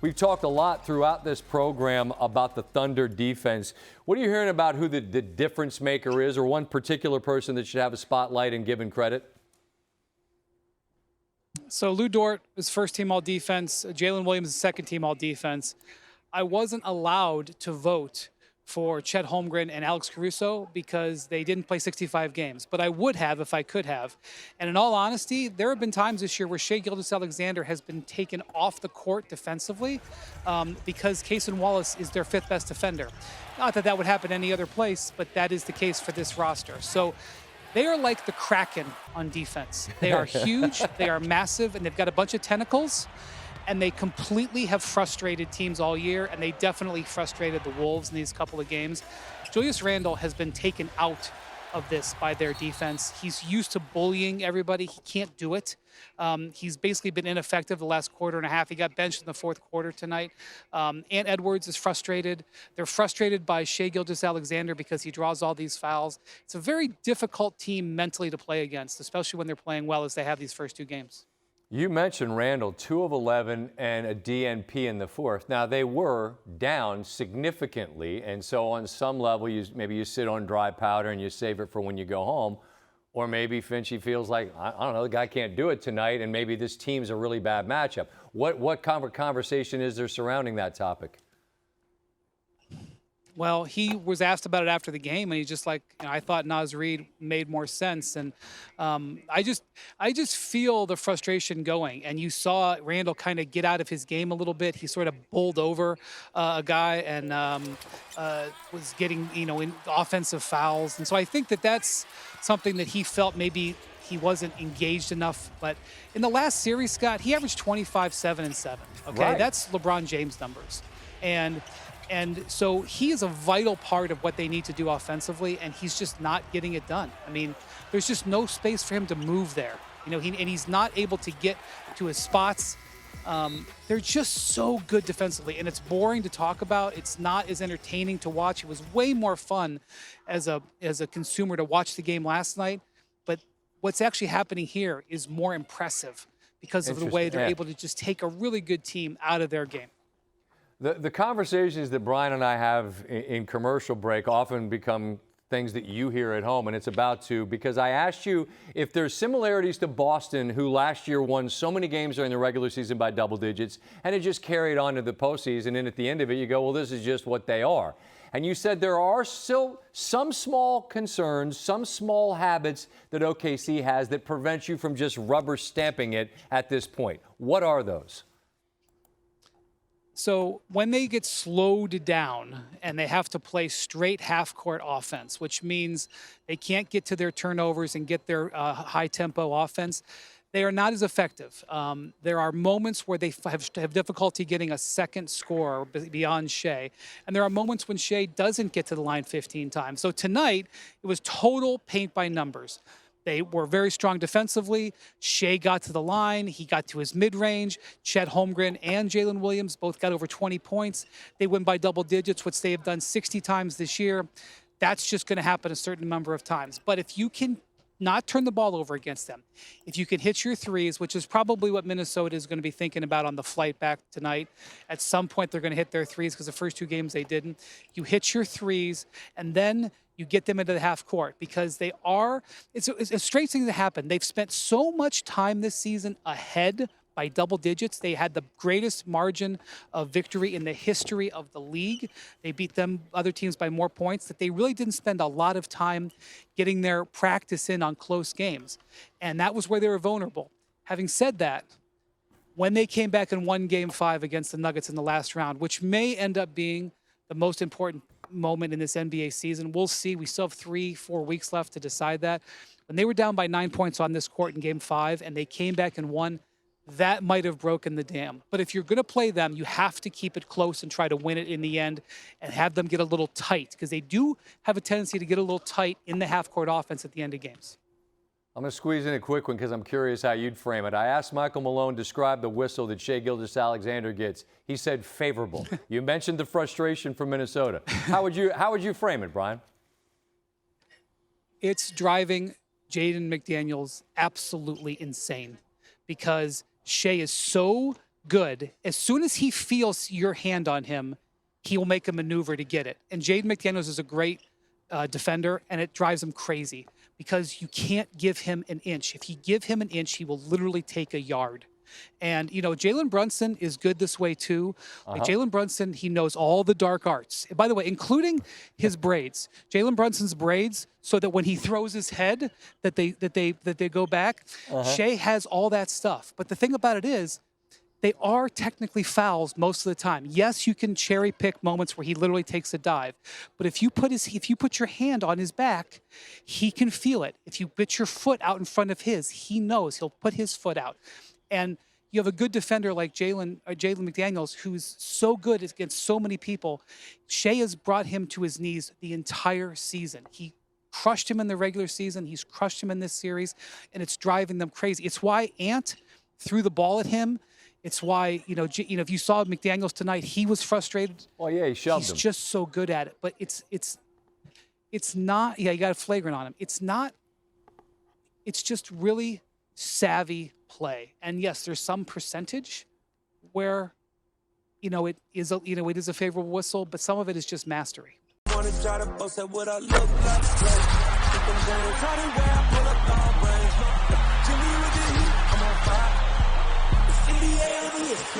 We've talked a lot throughout this program about the Thunder defense. What are you hearing about who the difference maker is, or one particular person that should have a spotlight and given credit? So Lou Dort is first team all defense. Jalen Williams is second team all defense. I wasn't allowed to vote for Chet Holmgren and Alex Caruso because they didn't play 65 games, but I would have if I could have. And in all honesty, there have been times this year where Shai Gilgeous-Alexander has been taken off the court defensively because Cason Wallace is their fifth best defender. Not that that would happen any other place, but that is the case for this roster. So they are like the Kraken on defense. They are huge, they are massive, and they've got a bunch of tentacles. And they completely have frustrated teams all year, and they definitely frustrated the Wolves in these couple of games. Julius Randle has been taken out of this by their defense. He's used to bullying everybody. He can't do it. He's basically been ineffective the last quarter and a half. He got benched in the fourth quarter tonight. Ant Edwards is frustrated. They're frustrated by Shai Gilgeous-Alexander because he draws all these fouls. It's a very difficult team mentally to play against, especially when they're playing well as they have these first two games. You mentioned Randall, 2 of 11 and a DNP in the fourth. Now, they were down significantly, and so on some level, maybe you sit on dry powder and you save it for when you go home. Or maybe Finchie feels like, I don't know, the guy can't do it tonight, and maybe this team's a really bad matchup. What kind of conversation is there surrounding that topic? Well, he was asked about it after the game, and he's just like, I thought Naz Reid made more sense. And I just feel the frustration going. And you saw Randall kind of get out of his game a little bit. He sort of bowled over a guy and was getting, in offensive fouls. And so I think that that's something that he felt maybe he wasn't engaged enough. But in the last series, Scott, he averaged 25, 7, and 7. Okay, right. That's LeBron James numbers. And so he is a vital part of what they need to do offensively, and he's just not getting it done. I mean, there's just no space for him to move there. And he's not able to get to his spots. They're just so good defensively, and it's boring to talk about. It's not as entertaining to watch. It was way more fun as a consumer to watch the game last night. But what's actually happening here is more impressive because of the way they're able to just take a really good team out of their game. The conversations that Brian and I have in commercial break often become things that you hear at home, and it's about to, because I asked you if there's similarities to Boston, who last year won so many games during the regular season by double digits, and it just carried on to the postseason, and at the end of it, you go, well, this is just what they are. And you said there are still some small concerns, some small habits that OKC has that prevent you from just rubber stamping it at this point. What are those? So when they get slowed down and they have to play straight half-court offense, which means they can't get to their turnovers and get their high-tempo offense, they are not as effective. There are moments where they have difficulty getting a second scorer beyond Shai. And there are moments when Shai doesn't get to the line 15 times. So tonight, it was total paint by numbers. They were very strong defensively. Shai got to the line. He got to his mid-range. Chet Holmgren and Jalen Williams both got over 20 points. They win by double digits, which they have done 60 times this year. That's just going to happen a certain number of times. But if you can not turn the ball over against them, if you can hit your threes, which is probably what Minnesota is going to be thinking about on the flight back tonight. At some point, they're going to hit their threes because the first two games they didn't. You hit your threes, and then you get them into the half court because it's a strange thing to happen. They've spent so much time this season ahead by double digits. They had the greatest margin of victory in the history of the league. They beat other teams by more points, that they really didn't spend a lot of time getting their practice in on close games. And that was where they were vulnerable. Having said that, when they came back and won Game 5 against the Nuggets in the last round, which may end up being the most important moment in this NBA season. We'll see. We still have 3-4 weeks left to decide that. When they were down by 9 points on this court in Game 5 and they came back and won, that might have broken the dam. But if you're going to play them, you have to keep it close and try to win it in the end and have them get a little tight, because they do have a tendency to get a little tight in the half-court offense at the end of games. I'm going to squeeze in a quick one because I'm curious how you'd frame it. I asked Michael Malone to describe the whistle that Shai Gilgeous-Alexander gets. He said favorable. You mentioned the frustration from Minnesota. How would you frame it, Brian? It's driving Jaden McDaniels absolutely insane because Shai is so good, as soon as he feels your hand on him, he will make a maneuver to get it. And Jaden McDaniels is a great defender, and it drives him crazy because you can't give him an inch. If you give him an inch, he will literally take a yard. And, you know, Jalen Brunson is good this way, too. Like Jalen Brunson, he knows all the dark arts. By the way, including his braids. Jalen Brunson's braids, so that when he throws his head, that they go back. Shai has all that stuff. But the thing about it is, they are technically fouls most of the time. Yes, you can cherry pick moments where he literally takes a dive, but if you put your hand on his back, he can feel it. If you put your foot out in front of his, he knows. He'll put his foot out. And you have a good defender like Jalen McDaniels, who's so good against so many people. Shai has brought him to his knees the entire season. He crushed him in the regular season. He's crushed him in this series, and it's driving them crazy. It's why Ant threw the ball at him. It's why, if you saw McDaniels tonight, he was frustrated. Well, yeah, he shoved him. He's just so good at it. But it's not, you got a flagrant on him. It's just really savvy play. And yes, there's some percentage where, it is a favorable whistle, but some of it is just mastery. NBA MVP